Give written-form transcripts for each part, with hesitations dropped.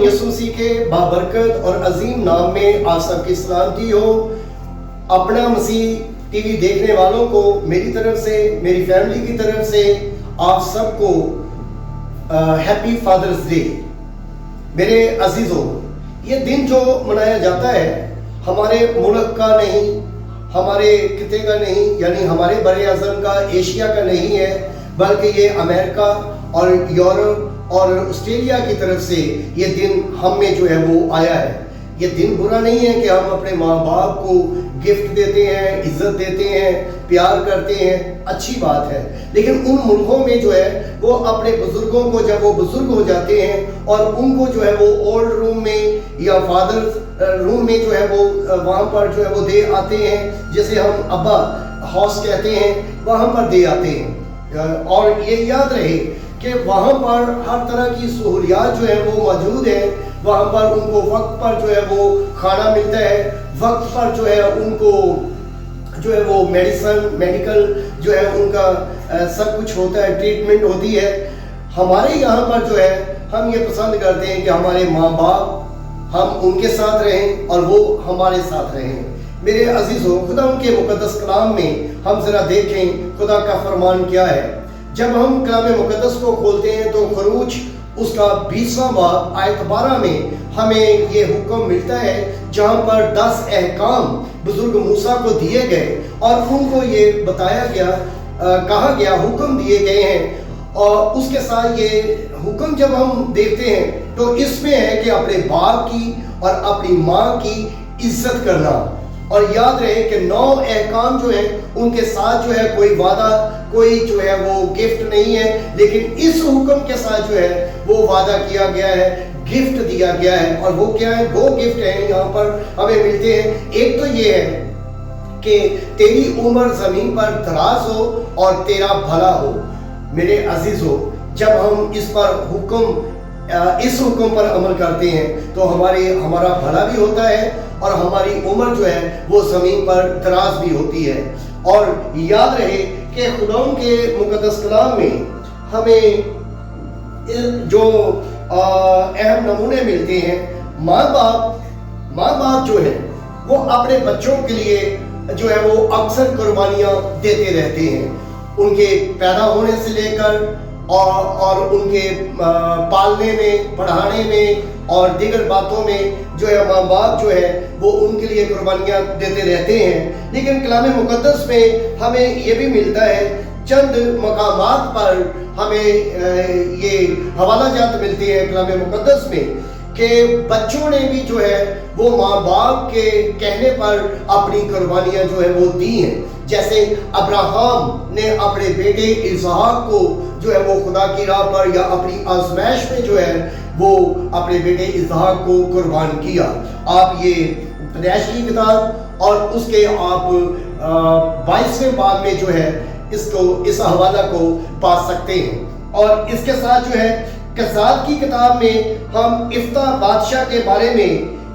यीशु मसीह के बाबरकत और अजीम नाम में आप सबकी सलामती हो। अपना मसीह टीवी देखने वालों को मेरी तरफ से, मेरी फैमिली की तरफ से आप सबको हैप्पी फादर्स डे। मेरे अजीजों, ये दिन जो मनाया जाता है हमारे मुल्क का नहीं, हमारे खिते का नहीं, यानी हमारे बड़े आज़म का, एशिया का नहीं है, बल्कि ये अमेरिका और यूरोप और ऑस्ट्रेलिया की तरफ से ये दिन हम में जो है वो आया है। ये दिन बुरा नहीं है कि हम अपने माँ बाप को गिफ्ट देते हैं, इज्जत देते हैं, प्यार करते हैं, अच्छी बात है। लेकिन उन मुल्कों में जो है वो अपने बुजुर्गों को, जब वो बुजुर्ग हो जाते हैं और उनको जो है वो ओल्ड रूम में या फादर रूम में जो है वो वहाँ पर जो है वो दे आते हैं, जैसे हम अब्बा हाउस कहते हैं, वहाँ पर दे आते हैं। और ये याद रहे कि वहाँ पर हर तरह की सहूलियात जो है वो मौजूद है। वहाँ पर उनको वक्त पर जो है वो खाना मिलता है, वक्त पर जो है उनको जो है वो मेडिकल जो है उनका सब कुछ होता है, ट्रीटमेंट होती है। हमारे यहाँ पर जो है हम ये पसंद करते हैं कि हमारे माँ बाप, हम उनके साथ रहें और वो हमारे साथ रहें। मेरे अजीज़ों, खुदा उनके मुकद्दस कलाम में हम ज़रा देखें खुदा का फरमान क्या है। जब हम कलाम मुकद्दस को खोलते हैं तो खरूज उसका 20वां बाब आयत 12 में हमें ये हुक्म मिलता है, जहाँ पर 10 अहकाम बुजुर्ग मूसा को दिए गए और उनको ये बताया गया, कहा गया, हुक्म दिए गए हैं। और उसके साथ ये हुक्म जब हम देखते हैं तो इसमें है कि अपने बाप की और अपनी माँ की इज्जत करना। और याद रहे कि 9 अहकाम जो है उनके साथ जो है कोई वादा, कोई जो है वो गिफ्ट नहीं है, लेकिन इस हुक्म के साथ जो है वो वादा किया गया है, गिफ्ट दिया गया है। और वो क्या है? 2 गिफ्ट हैं यहाँ पर हमें मिलते हैं। एक तो ये है कि तेरी उम्र जमीन पर दराज हो और तेरा भला हो। मेरे अजीजों, जब हम इस हुक्म पर अमल करते हैं तो हमारा भला भी होता है और हमारी उम्र जो है वो ज़मीन पर दराज भी होती है। और याद रहे कि खुदा के मुकद्दस कलाम में हमें जो अहम नमूने मिलते हैं, माँ बाप जो है वो अपने बच्चों के लिए जो है वो अक्सर कुर्बानियाँ देते रहते हैं। उनके पैदा होने से लेकर और उनके पालने में, पढ़ाने में और दीगर बातों में जो है माँ बाप जो है वो उनके लिए कुर्बानियाँ देते रहते हैं। लेकिन कलाम मुकद्दस में हमें ये भी मिलता है, चंद मकामात पर हमें ये हवाला जात मिलती है कलाम मुकद्दस में कि बच्चों ने भी जो है वो माँ बाप के कहने पर अपनी कुर्बानियाँ जो है वो दी हैं। जैसे अब्राहम ने अपने बेटे इसहाक को जो है वो खुदा की राह पर या अपनी आजमाइश में जो है वो अपने बेटे इसहाक को कुर्बान किया। आप ये पैदाइश की किताब और उसके आप 22वें बाब में जो है इस हवाला को पा सकते हैं। और इसके साथ जो है कसाद की किताब में हम इफ्ता बादशाह के बारे में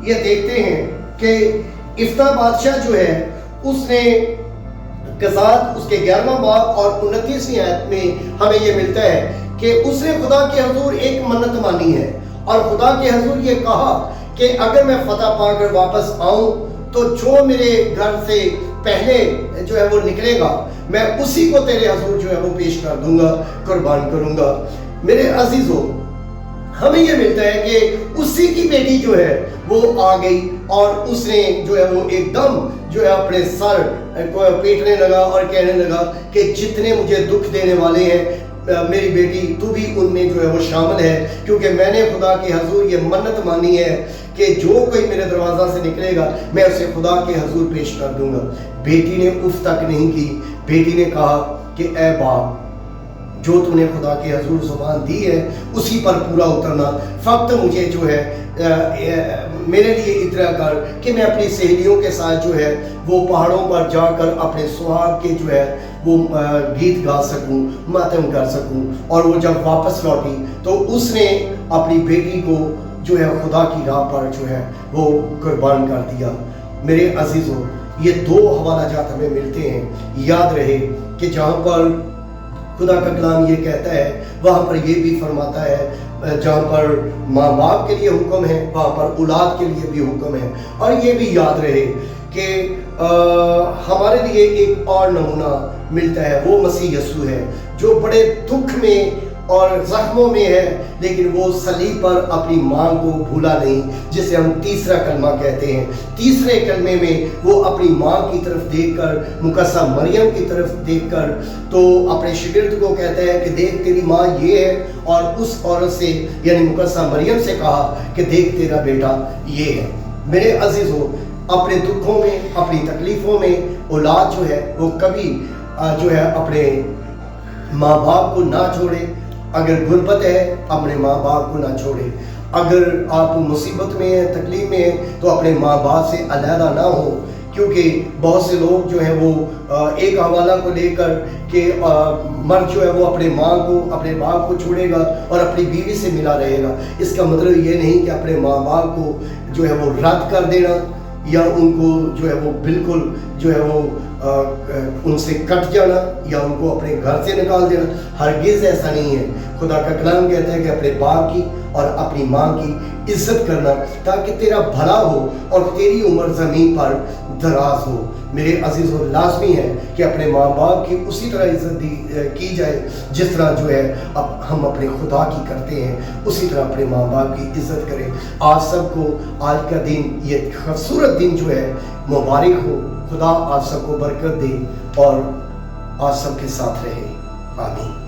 ये देखते हैं कि इफ्ता बादशाह जो है उसने कसाद उसके 11वां बाब और 29वीं आयत में हमें ये मिलता है कि उसने खुदा के हुजूर एक मन्नत मानी है और खुदा के हुजूर ये कहा कि अगर मैं फतह पाकर वापस आऊं तो जो मेरे घर से पहले जो है वो निकलेगा मैं उसी को तेरे हुजूर जो है वो पेश कर दूंगा, कुर्बान करूंगा। मेरे अजीजों, हमें ये मिलता है कि उसी की बेटी जो है वो आ गई और उसने जो है वो एकदम जो है अपने सर को पीटने लगा और कहने लगा कि जितने मुझे दुख देने वाले हैं मेरी बेटी, तू भी उनमें जो है वो शामिल है, क्योंकि मैंने खुदा के हुजूर ये मन्नत मानी है कि जो कोई मेरे दरवाज़ा से निकलेगा मैं उसे खुदा के हुजूर पेश कर दूंगा। बेटी ने उफ तक नहीं की। बेटी ने कहा कि ए बाप, जो तूने खुदा के हुजूर ज़ुबान दी है उसी पर पूरा उतरना, फक्त मुझे जो है मेरे लिए इतना कर कि मैं अपनी सहेलियों के साथ जो है वो पहाड़ों पर जाकर अपने सुहाग के जो है वो गीत गा सकूं, मातम कर सकूं। और वो जब वापस लौटी तो उसने अपनी बेटी को जो है खुदा की राह पर जो है वो कुर्बान कर दिया। मेरे अजीज़ों, ये 2 हवाला जात हमें मिलते हैं। याद रहे कि जहाँ पर خدا کا کلام یہ کہتا ہے، وہاں پر یہ بھی فرماتا ہے جہاں پر ماں باپ کے لیے حکم ہے وہاں پر اولاد کے لیے بھی حکم ہے۔ اور یہ بھی یاد رہے کہ ہمارے لیے ایک اور نمونہ ملتا ہے، وہ مسیح یسوع ہے جو بڑے دکھ میں اور زخموں میں ہے، لیکن وہ صلیب پر اپنی ماں کو بھولا نہیں، جسے ہم تیسرا کلمہ کہتے ہیں۔ تیسرے کلمے میں وہ اپنی ماں کی طرف دیکھ کر، مقدسہ مریم کی طرف دیکھ کر تو اپنے شاگرد کو کہتا ہے کہ دیکھ تیری ماں یہ ہے، اور اس عورت سے یعنی مقدسہ مریم سے کہا کہ دیکھ تیرا بیٹا یہ ہے۔ میرے عزیزو، اپنے دکھوں میں، اپنی تکلیفوں میں اولاد جو ہے وہ کبھی جو ہے اپنے ماں باپ کو نہ چھوڑے۔ اگر غربت ہے اپنے ماں باپ کو نہ چھوڑے، اگر آپ مصیبت میں ہیں، تکلیف میں ہیں، تو اپنے ماں باپ سے علیحدہ نہ ہو، کیونکہ بہت سے لوگ جو ہیں وہ ایک حوالہ کو لے کر کہ مرد جو ہے وہ اپنے ماں کو، اپنے باپ کو چھوڑے گا اور اپنی بیوی سے ملا رہے گا۔ اس کا مطلب یہ نہیں کہ اپنے ماں باپ کو جو ہے وہ رد کر دینا یا ان کو جو ہے وہ بالکل جو ہے وہ ان سے کٹ جانا یا ان کو اپنے گھر سے نکال دینا، ہرگز ایسا نہیں ہے۔ خدا کا کلام کہتا ہے کہ اپنے باپ کی اور اپنی ماں کی عزت کرنا تاکہ تیرا بھلا ہو اور تیری عمر زمین پر دراز ہو۔ میرے عزیزو، لازمی ہے کہ اپنے ماں باپ کی اسی طرح عزت کی جائے جس طرح جو ہے ہم اپنے خدا کی کرتے ہیں، اسی طرح اپنے ماں باپ کی عزت کریں۔ آپ سب کو آج کا دن، یہ خوبصورت دن جو ہے مبارک ہو۔ خدا آپ سب کو برکت دے اور آپ سب کے ساتھ رہے۔ آمین۔